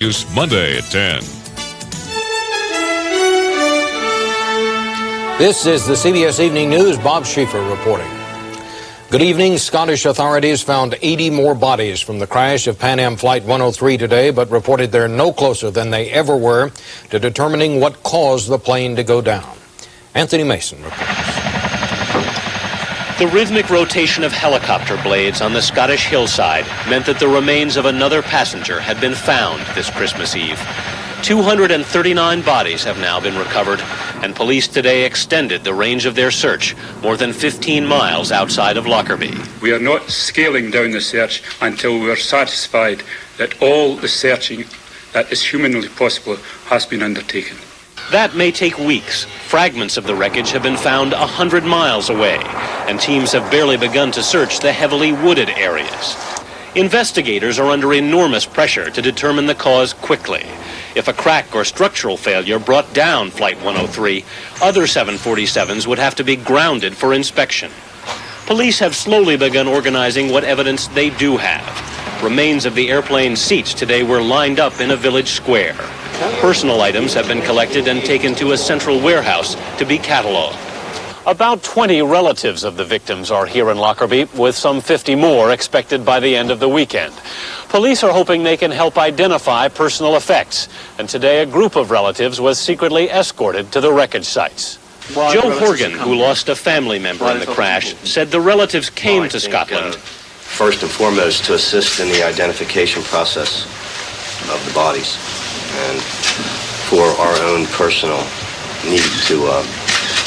News Monday at 10. This is the CBS Evening News. Bob Schieffer reporting. Good evening. Scottish authorities found 80 more bodies from the crash of Pan Am Flight 103 today, but reported they're no closer than they ever were to determining what caused the plane to go down. Anthony Mason reports. The rhythmic rotation of helicopter blades on the Scottish hillside meant that the remains of another passenger had been found this Christmas Eve. 239 bodies have now been recovered, and police today extended the range of their search more than 15 miles outside of Lockerbie. We are not scaling down the search until we are satisfied that all the searching that is humanly possible has been undertaken. That may take weeks. Fragments of the wreckage have been found 100 miles away, and teams have barely begun to search the heavily wooded areas. Investigators are under enormous pressure to determine the cause quickly. If a crack or structural failure brought down Flight 103, other 747s would have to be grounded for inspection. Police have slowly begun organizing what evidence they do have. Remains of the airplane's seats today were lined up in a village square. Personal items have been collected and taken to a central warehouse to be cataloged. About 20 relatives of the victims are here in Lockerbie, with some 50 more expected by the end of the weekend. Police are hoping they can help identify personal effects, and today a group of relatives was secretly escorted to the wreckage sites. Joe Horgan, who lost a family member in the crash, said the relatives came to Scotland. First and foremost, to assist in the identification process of the bodies, and for our own personal need to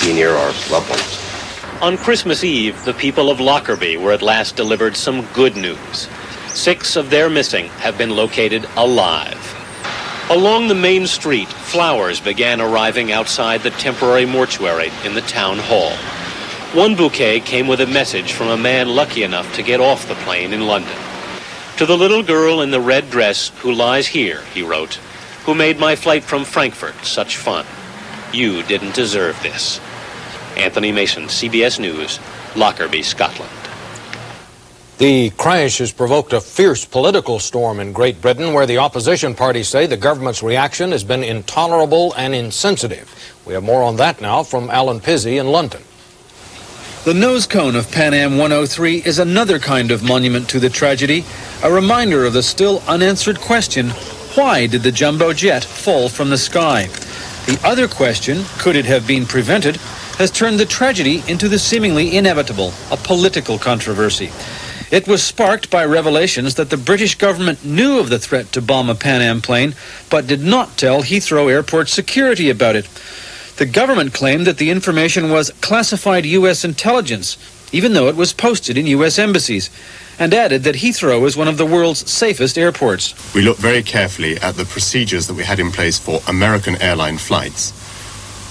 be near our loved ones. On Christmas Eve, the people of Lockerbie were at last delivered some good news. 6 of their missing have been located alive. Along the main street, flowers began arriving outside the temporary mortuary in the town hall. One bouquet came with a message from a man lucky enough to get off the plane in London. To the little girl in the red dress who lies here, he wrote, who made my flight from Frankfurt such fun. You didn't deserve this. Anthony Mason, CBS News, Lockerbie, Scotland. The crash has provoked a fierce political storm in Great Britain, where the opposition parties say the government's reaction has been intolerable and insensitive. We have more on that now from Alan Pizzi in London. The nose cone of Pan Am 103 is another kind of monument to the tragedy, a reminder of the still unanswered question, why did the jumbo jet fall from the sky? The other question, could it have been prevented, has turned the tragedy into the seemingly inevitable, a political controversy. It was sparked by revelations that the British government knew of the threat to bomb a Pan Am plane, but did not tell Heathrow Airport security about it. The government claimed that the information was classified U.S. intelligence, even though it was posted in U.S. embassies, and added that Heathrow is one of the world's safest airports. We looked very carefully at the procedures that we had in place for American airline flights.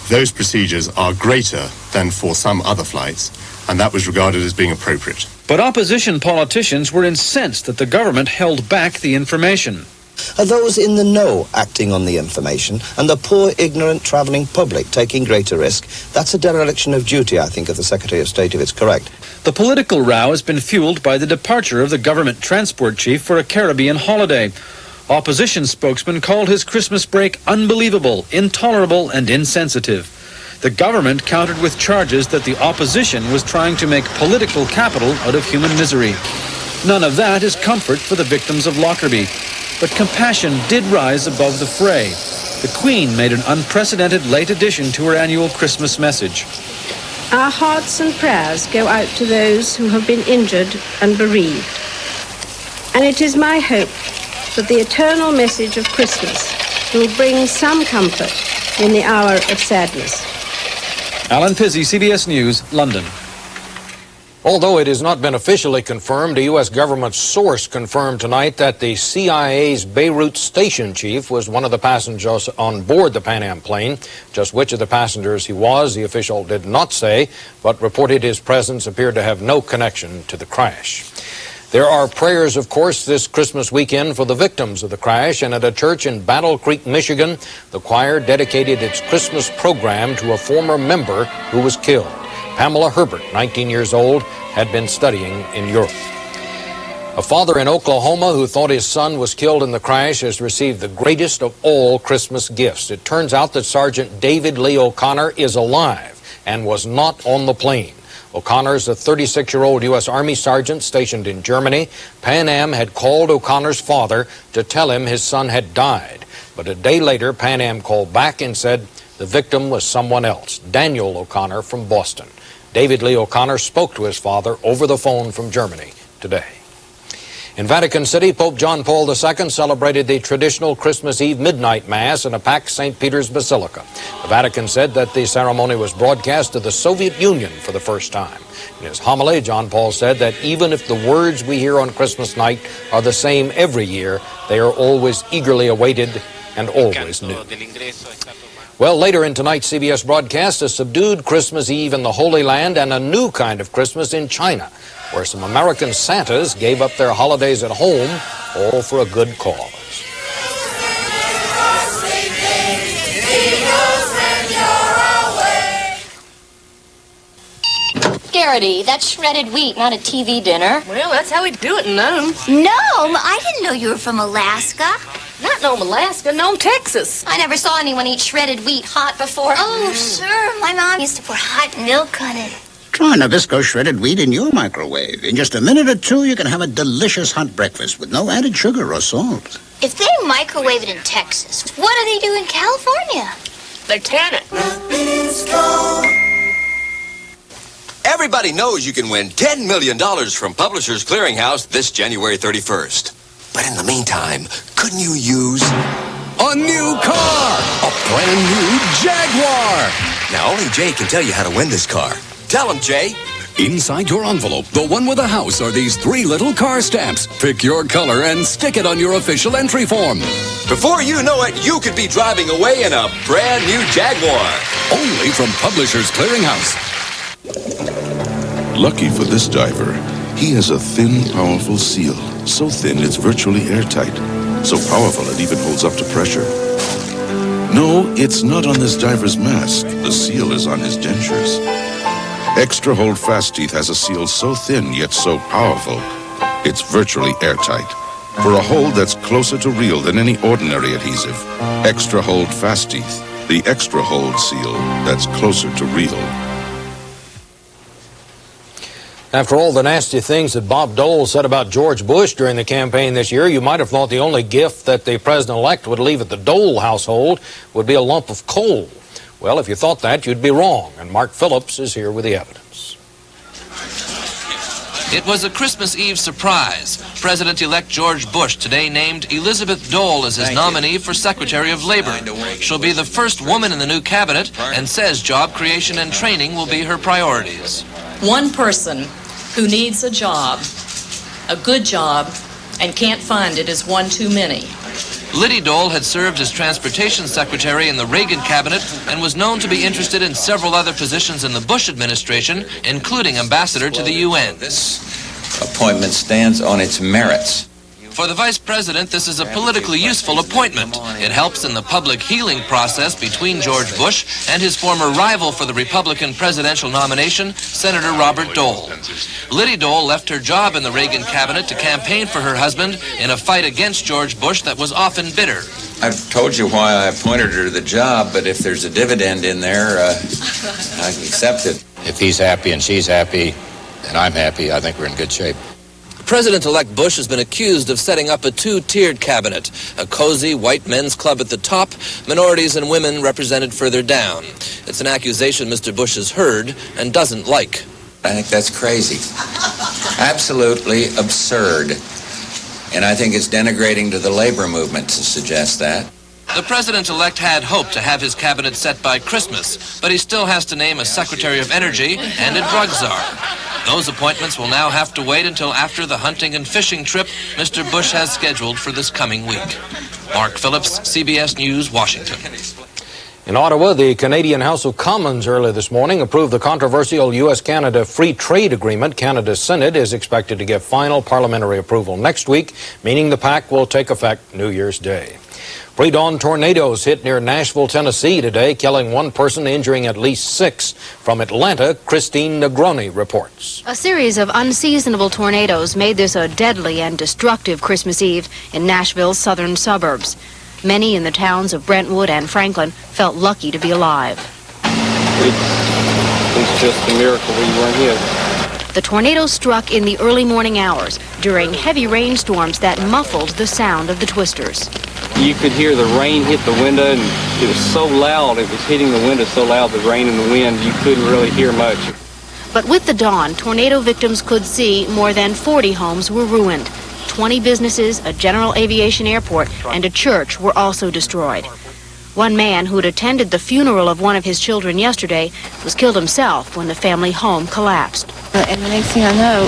Those procedures are greater than for some other flights, and that was regarded as being appropriate. But opposition politicians were incensed that the government held back the information. Are those in the know acting on the information, and the poor, ignorant travelling public taking greater risk? That's a dereliction of duty, I think, of the Secretary of State, if it's correct. The political row has been fueled by the departure of the government transport chief for a Caribbean holiday. Opposition spokesman called his Christmas break unbelievable, intolerable, and insensitive. The government countered with charges that the opposition was trying to make political capital out of human misery. None of that is comfort for the victims of Lockerbie. But compassion did rise above the fray. The Queen made an unprecedented late addition to her annual Christmas message. Our hearts and prayers go out to those who have been injured and bereaved. And it is my hope that the eternal message of Christmas will bring some comfort in the hour of sadness. Alan Pizzi, CBS News, London. Although it has not been officially confirmed, a U.S. government source confirmed tonight that the CIA's Beirut station chief was one of the passengers on board the Pan Am plane. Just which of the passengers he was, the official did not say, but reported his presence appeared to have no connection to the crash. There are prayers, of course, this Christmas weekend for the victims of the crash, and at a church in Battle Creek, Michigan, the choir dedicated its Christmas program to a former member who was killed. Pamela Herbert, 19 years old, had been studying in Europe. A father in Oklahoma who thought his son was killed in the crash has received the greatest of all Christmas gifts. It turns out that Sergeant David Lee O'Connor is alive and was not on the plane. O'Connor is a 36-year-old U.S. Army sergeant stationed in Germany. Pan Am had called O'Connor's father to tell him his son had died. But a day later, Pan Am called back and said the victim was someone else, Daniel O'Connor from Boston. David Lee O'Connor spoke to his father over the phone from Germany today. In Vatican City, Pope John Paul II celebrated the traditional Christmas Eve midnight Mass in a packed St. Peter's Basilica. The Vatican said that the ceremony was broadcast to the Soviet Union for the first time. In his homily, John Paul said that even if the words we hear on Christmas night are the same every year, they are always eagerly awaited and always new. Well, later in tonight's CBS broadcast, a subdued Christmas Eve in the Holy Land and a new kind of Christmas in China, where some American Santas gave up their holidays at home, all for a good cause. Garrity, that's shredded wheat, not a TV dinner. Well, that's how we do it in Nome. Nome? I didn't know you were from Alaska. Not Nome, Alaska, Nome, Texas. I never saw anyone eat shredded wheat hot before. Oh, sure. My mom used to pour hot milk on it. Try Nabisco shredded wheat in your microwave. In just a minute or two, you can have a delicious hot breakfast with no added sugar or salt. If they microwave it in Texas, what do they do in California? They tan it. Everybody knows you can win $10 million from Publishers Clearinghouse this January 31st. But in the meantime, couldn't you use a new car? A brand new Jaguar. Now, only Jay can tell you how to win this car. Tell him, Jay. Inside your envelope, the one with the house, are these 3 little car stamps. Pick your color and stick it on your official entry form. Before you know it, you could be driving away in a brand new Jaguar. Only from Publishers Clearinghouse. Lucky for this diver, he has a thin, powerful seal. So thin it's virtually airtight. So powerful it even holds up to pressure. No, it's not on this diver's mask. The seal is on his dentures. Extra Hold Fast Teeth has a seal so thin yet so powerful, it's virtually airtight. For a hold that's closer to real than any ordinary adhesive, Extra Hold Fast Teeth, the extra hold seal that's closer to real. After all the nasty things that Bob Dole said about George Bush during the campaign this year, you might have thought the only gift that the president-elect would leave at the Dole household would be a lump of coal. Well, if you thought that, you'd be wrong, and Mark Phillips is here with the evidence. It was a Christmas Eve surprise. President-elect George Bush today named Elizabeth Dole as his nominee for Secretary of Labor. She'll be the first woman in the new cabinet and says job creation and training will be her priorities. One person who needs a job, a good job, and can't find it is one too many. Liddy Dole had served as transportation secretary in the Reagan cabinet and was known to be interested in several other positions in the Bush administration, including ambassador to the UN. This appointment stands on its merits. For the vice president, this is a politically useful appointment. It helps in the public healing process between George Bush and his former rival for the Republican presidential nomination, Senator Robert Dole. Liddy Dole left her job in the Reagan cabinet to campaign for her husband in a fight against George Bush that was often bitter. I've told you why I appointed her to the job, but if there's a dividend in there, I accept it. If he's happy and she's happy and I'm happy, I think we're in good shape. President-elect Bush has been accused of setting up a two-tiered cabinet, a cozy white men's club at the top, minorities and women represented further down. It's an accusation Mr. Bush has heard and doesn't like. I think that's crazy. Absolutely absurd. And I think it's denigrating to the labor movement to suggest that. The president-elect had hoped to have his cabinet set by Christmas, but he still has to name a Secretary of Energy and a drug czar. Those appointments will now have to wait until after the hunting and fishing trip Mr. Bush has scheduled for this coming week. Mark Phillips, CBS News, Washington. In Ottawa, the Canadian House of Commons early this morning approved the controversial U.S.-Canada Free Trade Agreement. Canada's Senate is expected to give final parliamentary approval next week, meaning the pact will take effect New Year's Day. Pre-dawn tornadoes hit near Nashville, Tennessee today, killing one person, injuring at least 6. From Atlanta, Christine Negroni reports. A series of unseasonable tornadoes made this a deadly and destructive Christmas Eve in Nashville's southern suburbs. Many in the towns of Brentwood and Franklin felt lucky to be alive. It's just a miracle we weren't hit. The tornado struck in the early morning hours during heavy rainstorms that muffled the sound of the twisters. You could hear the rain hit the window, and it was so loud, it was hitting the window so loud, the rain and the wind, you couldn't really hear much. But with the dawn, tornado victims could see more than 40 homes were ruined. 20 businesses, a general aviation airport, and a church were also destroyed. One man who'd attended the funeral of one of his children yesterday was killed himself when the family home collapsed. And the next thing I know,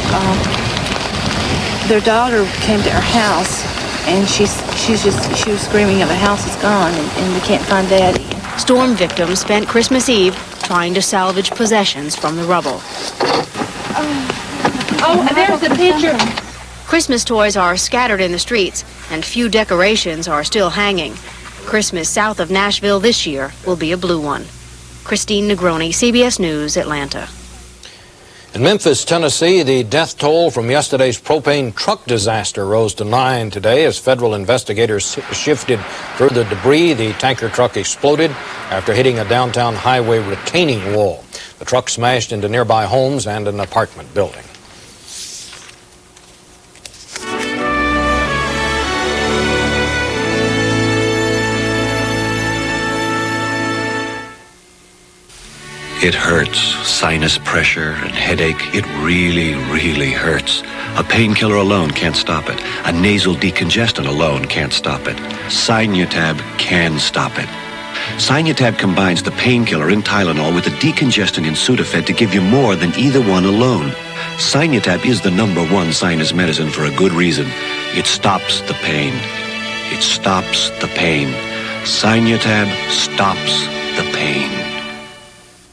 their daughter came to our house, and she was screaming, "The house is gone, and we can't find Daddy." Storm victims spent Christmas Eve trying to salvage possessions from the rubble. Oh, there's the picture. Christmas toys are scattered in the streets, and few decorations are still hanging. Christmas south of Nashville this year will be a blue one. Christine Negroni, CBS News, Atlanta. In Memphis, Tennessee, the death toll from yesterday's propane truck disaster rose to 9 today as federal investigators shifted through the debris. The tanker truck exploded after hitting a downtown highway retaining wall. The truck smashed into nearby homes and an apartment building. It hurts. Sinus pressure and headache. It really, really hurts. A painkiller alone can't stop it. A nasal decongestant alone can't stop it. Sinutab can stop it. Sinutab combines the painkiller in Tylenol with the decongestant in Sudafed to give you more than either one alone. Sinutab is the #1 sinus medicine for a good reason. It stops the pain. It stops the pain. Sinutab stops the pain.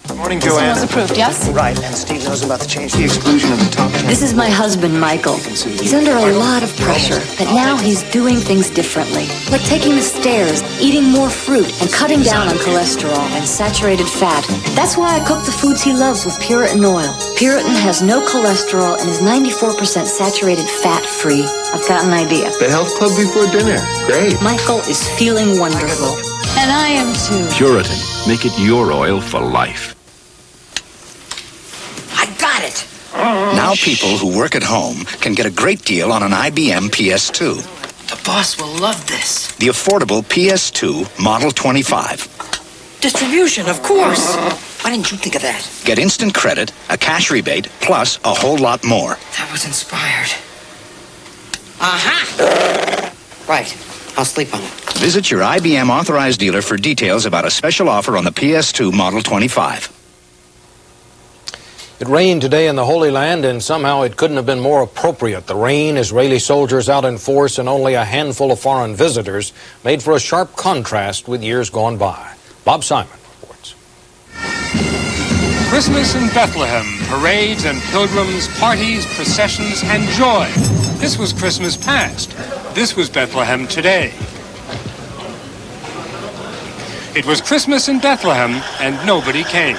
Good morning, Joanne. This was approved, yes? Right, and Steve knows about the change, the exclusion of the top 10. This is my husband, Michael. He's under a lot of pressure, but now he's doing things differently. Like taking the stairs, eating more fruit, and cutting down on cholesterol and saturated fat. That's why I cook the foods he loves with Puritan oil. Puritan has no cholesterol and is 94% saturated fat-free. I've got an idea. The health club before dinner. Great. Michael is feeling wonderful. And I am too. Puritan. Make it your oil for life. Got it. Now people who work at home can get a great deal on an IBM PS2. The boss will love this. The affordable PS2 Model 25. Distribution, of course. Why didn't you think of that? Get instant credit, a cash rebate, plus a whole lot more. That was inspired. Aha! Right. I'll sleep on it. Visit your IBM authorized dealer for details about a special offer on the PS2 Model 25. It rained today in the Holy Land, and somehow it couldn't have been more appropriate. The rain, Israeli soldiers out in force, and only a handful of foreign visitors made for a sharp contrast with years gone by. Bob Simon reports. Christmas in Bethlehem, parades and pilgrims, parties, processions, and joy. This was Christmas past. This was Bethlehem today. It was Christmas in Bethlehem, and nobody came.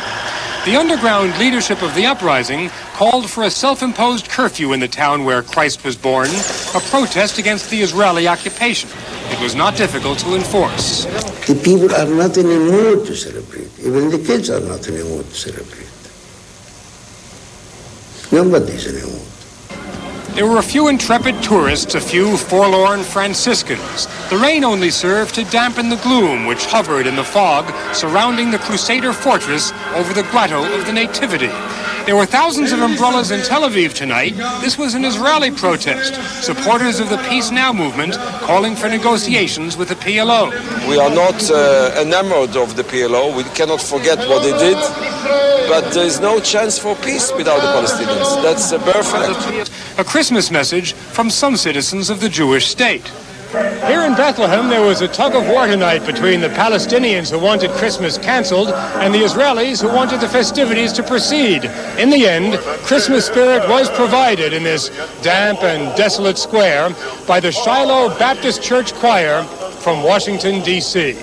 The underground leadership of the uprising called for a self-imposed curfew in the town where Christ was born, a protest against the Israeli occupation. It was not difficult to enforce. The people are not in a mood to celebrate. Even the kids are not in a mood to celebrate. Nobody's in a mood. There were a few intrepid tourists, a few forlorn Franciscans. The rain only served to dampen the gloom which hovered in the fog surrounding the Crusader fortress over the grotto of the Nativity. There were thousands of umbrellas in Tel Aviv tonight. This was an Israeli protest. Supporters of the Peace Now movement calling for negotiations with the PLO. We are not enamored of the PLO. We cannot forget what they did. But there is no chance for peace without the Palestinians. That's a bare fact. A Christmas message from some citizens of the Jewish state. Here in Bethlehem, there was a tug-of-war tonight between the Palestinians who wanted Christmas canceled and the Israelis who wanted the festivities to proceed. In the end, Christmas spirit was provided in this damp and desolate square by the Shiloh Baptist Church Choir from Washington, D.C.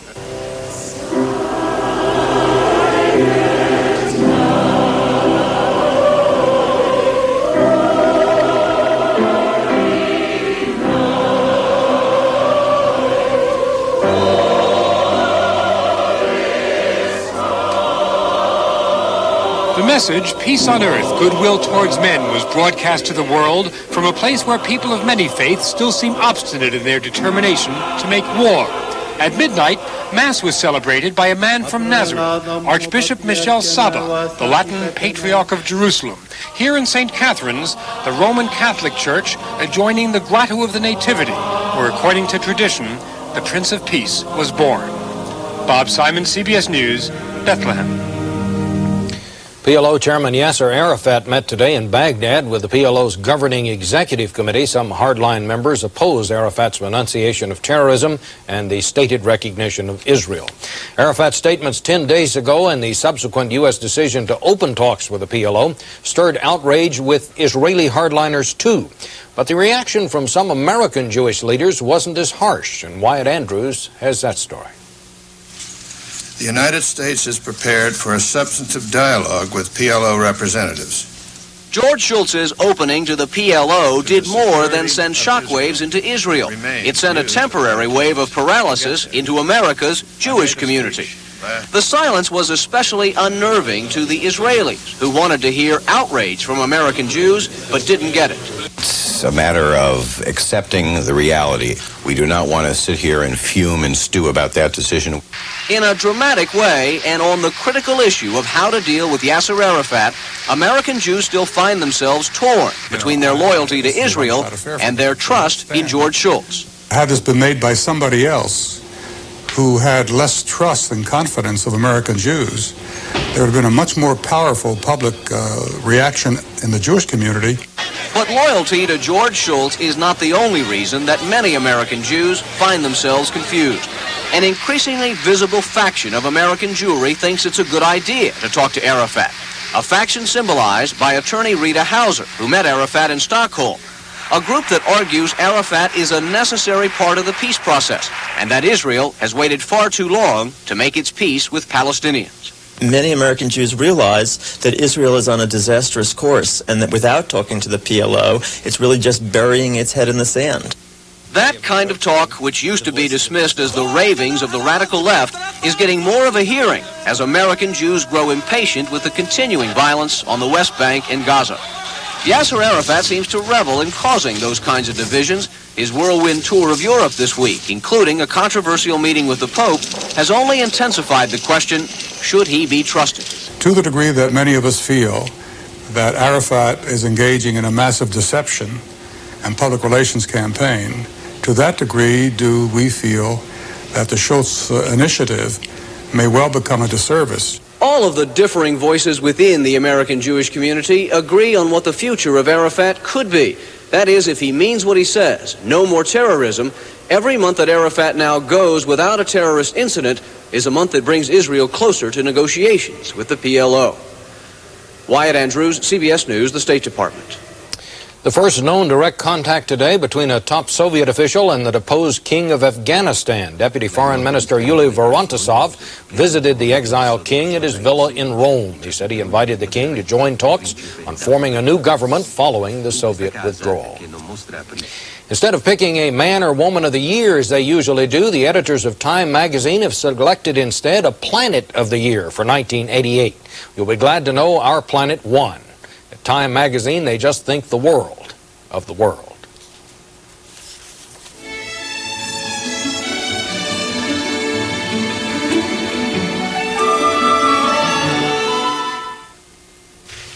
The message, peace on earth, goodwill towards men, was broadcast to the world from a place where people of many faiths still seem obstinate in their determination to make war. At midnight, Mass was celebrated by a man from Nazareth, Archbishop Michel Saba, the Latin Patriarch of Jerusalem, here in St. Catherine's, the Roman Catholic Church adjoining the Grotto of the Nativity, where, according to tradition, the Prince of Peace was born. Bob Simon, CBS News, Bethlehem. PLO Chairman Yasser Arafat met today in Baghdad with the PLO's governing executive committee. Some hardline members oppose Arafat's renunciation of terrorism and the stated recognition of Israel. Arafat's statements 10 days ago and the subsequent U.S. decision to open talks with the PLO stirred outrage with Israeli hardliners too. But the reaction from some American Jewish leaders wasn't as harsh, and Wyatt Andrews has that story. The United States is prepared for a substantive dialogue with PLO representatives. George Shultz's opening to the PLO did more than send shockwaves into Israel. It sent a temporary wave of paralysis into America's Jewish community. The silence was especially unnerving to the Israelis, who wanted to hear outrage from American Jews but didn't get it. It's a matter of accepting the reality. We do not want to sit here and fume and stew about that decision. In a dramatic way, and on the critical issue of how to deal with Yasser Arafat, American Jews still find themselves torn between their loyalty to Israel and their trust in George Shultz. Had this been made by somebody else who had less trust and confidence of American Jews, there would have been a much more powerful public reaction in the Jewish community. But loyalty to George Shultz is not the only reason that many American Jews find themselves confused. An increasingly visible faction of American Jewry thinks it's a good idea to talk to Arafat, a faction symbolized by attorney Rita Hauser, who met Arafat in Stockholm, a group that argues Arafat is a necessary part of the peace process and that Israel has waited far too long to make its peace with Palestinians. Many American Jews realize that Israel is on a disastrous course and that without talking to the PLO, it's really just burying its head in the sand. That kind of talk, which used to be dismissed as the ravings of the radical left, is getting more of a hearing as American Jews grow impatient with the continuing violence on the West Bank and Gaza. Yasser Arafat seems to revel in causing those kinds of divisions. His whirlwind tour of Europe this week, including a controversial meeting with the Pope, has only intensified the question, should he be trusted? To the degree that many of us feel that Arafat is engaging in a massive deception and public relations campaign, to that degree do we feel that the Schultz initiative may well become a disservice. All of the differing voices within the American Jewish community agree on what the future of Arafat could be. That is, if he means what he says, no more terrorism, every month that Arafat now goes without a terrorist incident is a month that brings Israel closer to negotiations with the PLO. Wyatt Andrews, CBS News, the State Department. The first known direct contact today between a top Soviet official and the deposed king of Afghanistan. Deputy Foreign Minister Yury Vorontsov visited the exiled king at his villa in Rome. He said he invited the king to join talks on forming a new government following the Soviet withdrawal. Instead of picking a man or woman of the year, as they usually do, the editors of Time magazine have selected instead a planet of the year for 1988. You'll be glad to know our planet won. At Time magazine, they just think the world of the world.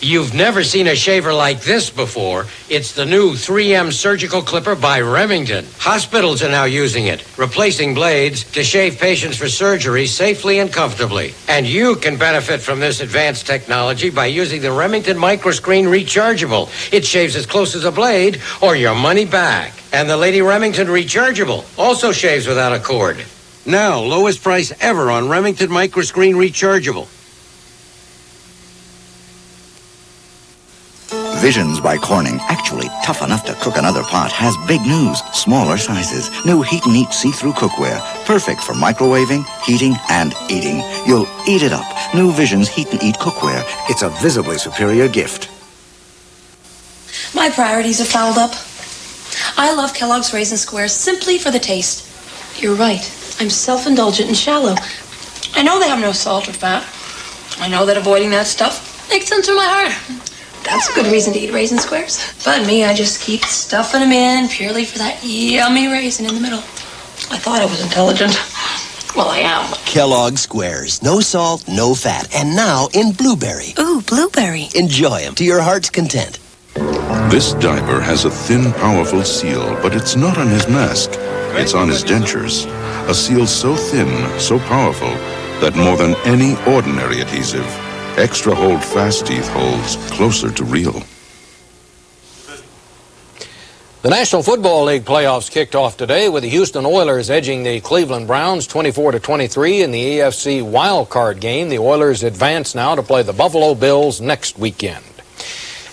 You've never seen a shaver like this before. It's the new 3M surgical clipper by Remington. Hospitals are now using it, replacing blades to shave patients for surgery safely and comfortably. And you can benefit from this advanced technology by using the Remington Microscreen Rechargeable. It shaves as close as a blade or your money back. And the Lady Remington Rechargeable also shaves without a cord. Now, lowest price ever on Remington Microscreen Rechargeable. Visions by Corning, actually tough enough to cook another pot, has big news, smaller sizes. New Heat and Eat see-through cookware, perfect for microwaving, heating, and eating. You'll eat it up. New Visions Heat and Eat cookware. It's a visibly superior gift. My priorities are fouled up. I love Kellogg's Raisin Squares simply for the taste. You're right. I'm self-indulgent and shallow. I know they have no salt or fat. I know that avoiding that stuff makes sense in my heart. That's a good reason to eat Raisin Squares. But me, I just keep stuffing them in purely for that yummy raisin in the middle. I thought I was intelligent. Well, I am. Kellogg's Squares. No salt, no fat. And now in blueberry. Ooh, blueberry. Enjoy them to your heart's content. This diver has a thin, powerful seal, but it's not on his mask. It's on his dentures. A seal so thin, so powerful, that more than any ordinary adhesive, Extra Hold Fast Teeth holds closer to real. The National Football League playoffs kicked off today with the Houston Oilers edging the Cleveland Browns 24-23 in the AFC wildcard game. The Oilers advance now to play the Buffalo Bills next weekend.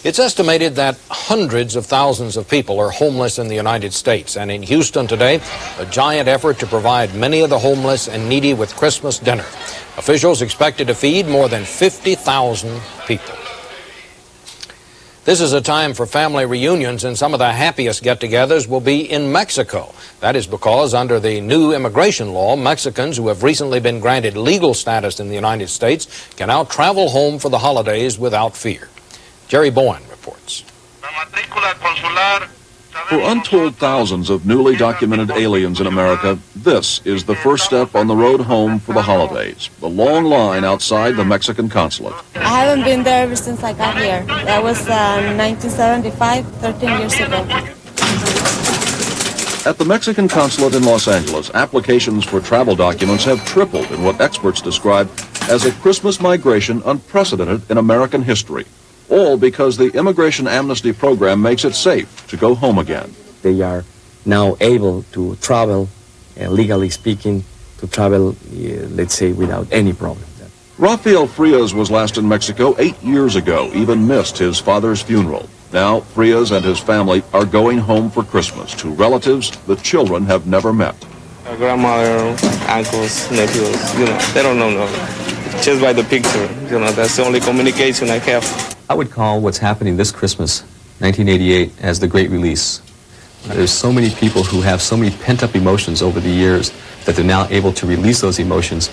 It's estimated that hundreds of thousands of people are homeless in the United States. And in Houston today, a giant effort to provide many of the homeless and needy with Christmas dinner. Officials expected to feed more than 50,000 people. This is a time for family reunions, and some of the happiest get-togethers will be in Mexico. That is because under the new immigration law, Mexicans who have recently been granted legal status in the United States can now travel home for the holidays without fear. Jerry Bowen reports. For untold thousands of newly documented aliens in America, this is the first step on the road home for the holidays. The long line outside the Mexican consulate. I haven't been there ever since I got here. That was 1975, 13 years ago. At the Mexican consulate in Los Angeles, applications for travel documents have tripled in what experts describe as a Christmas migration unprecedented in American history. All because the immigration amnesty program makes it safe to go home again. They are now able to travel, legally speaking, to travel, let's say, without any problem. Rafael Frias was last in Mexico 8 years ago, even missed his father's funeral. Now, Frias and his family are going home for Christmas to relatives the children have never met. My grandmother, uncles, nephews, they don't know just by the picture. That's the only communication I have. I would call what's happening this Christmas, 1988, as the Great Release. There's so many people who have so many pent-up emotions over the years that they're now able to release those emotions,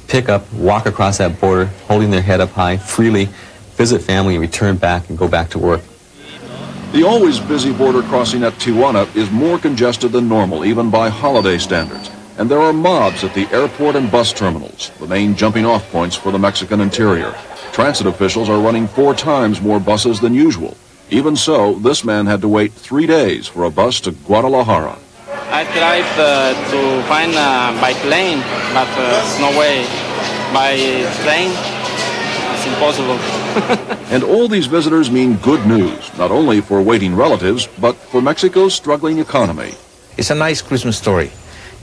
pick up, walk across that border, holding their head up high, freely, visit family, and return back and go back to work. The always busy border crossing at Tijuana is more congested than normal, even by holiday standards. And there are mobs at the airport and bus terminals, the main jumping-off points for the Mexican interior. Transit officials are running 4 times more buses than usual. Even so, this man had to wait 3 days for a bus to Guadalajara. I tried to find by plane, but no way. By train, it's impossible. And all these visitors mean good news, not only for waiting relatives, but for Mexico's struggling economy. It's a nice Christmas story.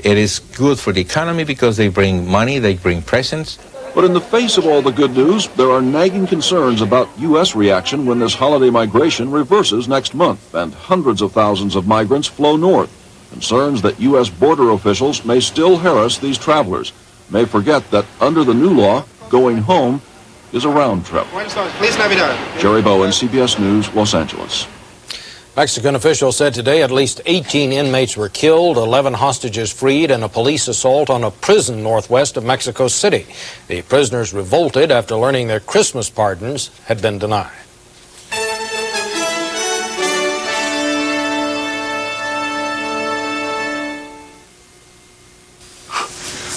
It is good for the economy because they bring money, they bring presents. But in the face of all the good news, there are nagging concerns about U.S. reaction when this holiday migration reverses next month and hundreds of thousands of migrants flow north. Concerns that U.S. border officials may still harass these travelers, may forget that under the new law, going home is a round trip. Jerry Bowen, CBS News, Los Angeles. Mexican officials said today at least 18 inmates were killed, 11 hostages freed, and a police assault on a prison northwest of Mexico City. The prisoners revolted after learning their Christmas pardons had been denied.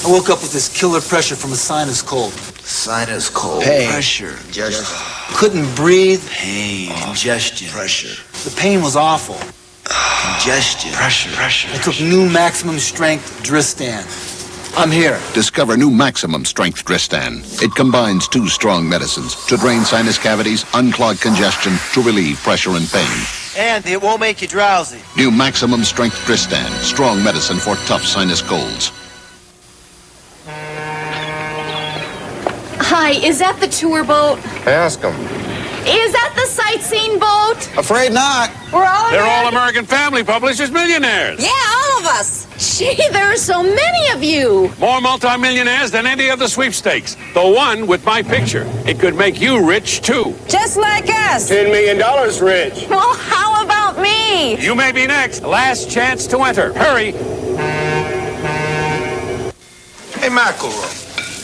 I woke up with this killer pressure from a sinus cold. Sinus cold. Pain. Pressure. Congestion. Couldn't breathe. Pain. Congestion. Pressure. The pain was awful. Congestion. Pressure. I took new maximum strength Dristan. I'm here. Discover new maximum strength Dristan. It combines 2 strong medicines to drain sinus cavities, unclog congestion, to relieve pressure and pain. And it won't make you drowsy. New maximum strength Dristan. Strong medicine for tough sinus colds. Hi, is that the tour boat? Ask him. Is that the sightseeing boat? Afraid not. We're all They're American. all American Family Publishers millionaires. Yeah, all of us. Gee, there are so many of you. More multimillionaires than any of the sweepstakes. The one with my picture. It could make you rich, too. Just like us. $10 million rich. Well, how about me? You may be next. Last chance to enter. Hurry. Hey, McElroy.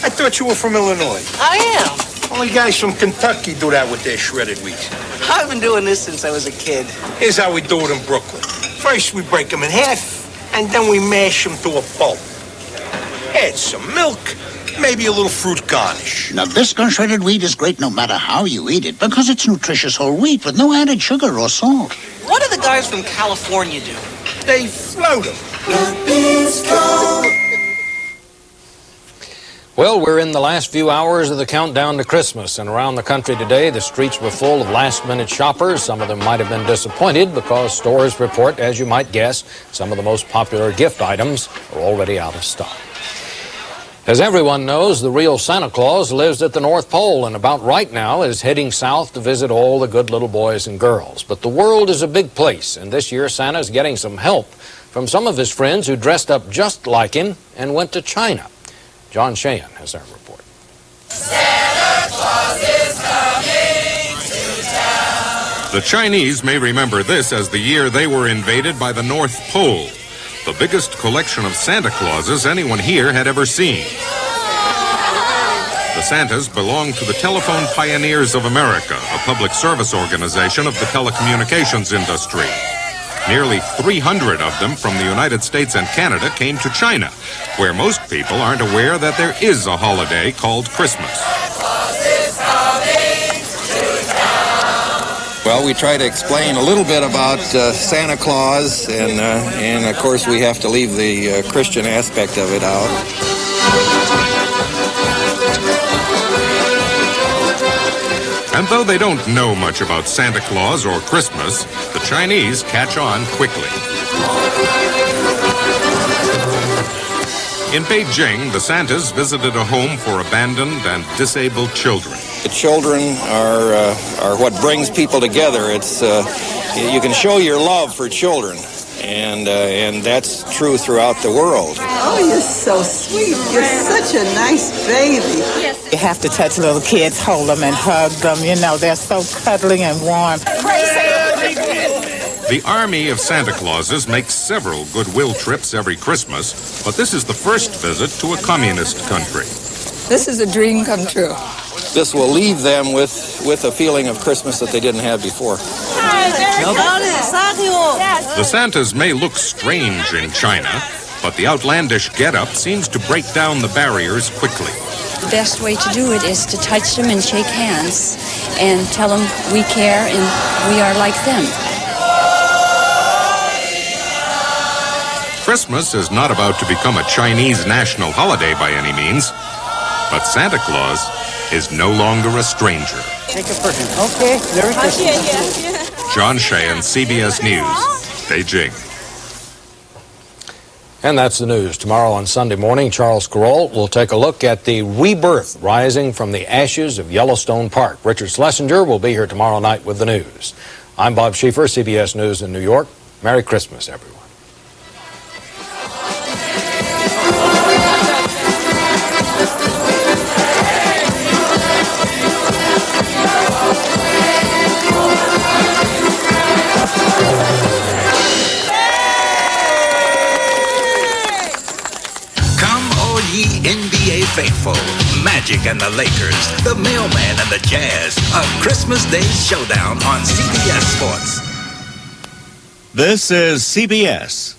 I thought you were from Illinois. I am. Only guys from Kentucky do that with their shredded wheat. I've been doing this since I was a kid. Here's how we do it in Brooklyn. First, we break them in half, and then we mash them to a pulp. Add some milk, maybe a little fruit garnish. Now, Biscuit shredded wheat is great no matter how you eat it because it's nutritious whole wheat with no added sugar or salt. What do the guys from California do? They float them. Well, we're in the last few hours of the countdown to Christmas, and around the country today, the streets were full of last-minute shoppers. Some of them might have been disappointed because stores report, as you might guess, some of the most popular gift items are already out of stock. As everyone knows, the real Santa Claus lives at the North Pole and about right now is heading south to visit all the good little boys and girls. But the world is a big place, and this year Santa's getting some help from some of his friends who dressed up just like him and went to China. John Sheehan has our report. Santa Claus is coming to town. The Chinese may remember this as the year they were invaded by the North Pole, the biggest collection of Santa Clauses anyone here had ever seen. The Santas belong to the Telephone Pioneers of America, a public service organization of the telecommunications industry. Nearly 300 of them from the United States and Canada came to China, where most people aren't aware that there is a holiday called Christmas. Well, we try to explain a little bit about Santa Claus, and of course we have to leave the Christian aspect of it out. And though they don't know much about Santa Claus or Christmas, the Chinese catch on quickly. In Beijing, the Santas visited a home for abandoned and disabled children. The children are what brings people together. It's you can show your love for children, and that's true throughout the world. Oh, you're so sweet. You're such a nice baby. You have to touch little kids, hold them and hug them. You know, they're so cuddly and warm. The army of Santa Clauses makes several goodwill trips every Christmas, but this is the first visit to a communist country. This is a dream come true. This will leave them with a feeling of Christmas that they didn't have before. The Santas may look strange in China, but the outlandish getup seems to break down the barriers quickly. The best way to do it is to touch them and shake hands and tell them we care and we are like them. Christmas is not about to become a Chinese national holiday by any means, but Santa Claus is no longer a stranger. Take a person. Okay, Merry Christmas. John Sheehan, CBS News, Beijing. And that's the news. Tomorrow on Sunday morning, Charles Carroll will take a look at the rebirth rising from the ashes of Yellowstone Park. Richard Schlesinger will be here tomorrow night with the news. I'm Bob Schieffer, CBS News in New York. Merry Christmas, everyone. NBA faithful, Magic and the Lakers, the Mailman and the Jazz, a Christmas Day showdown on CBS Sports. This is CBS.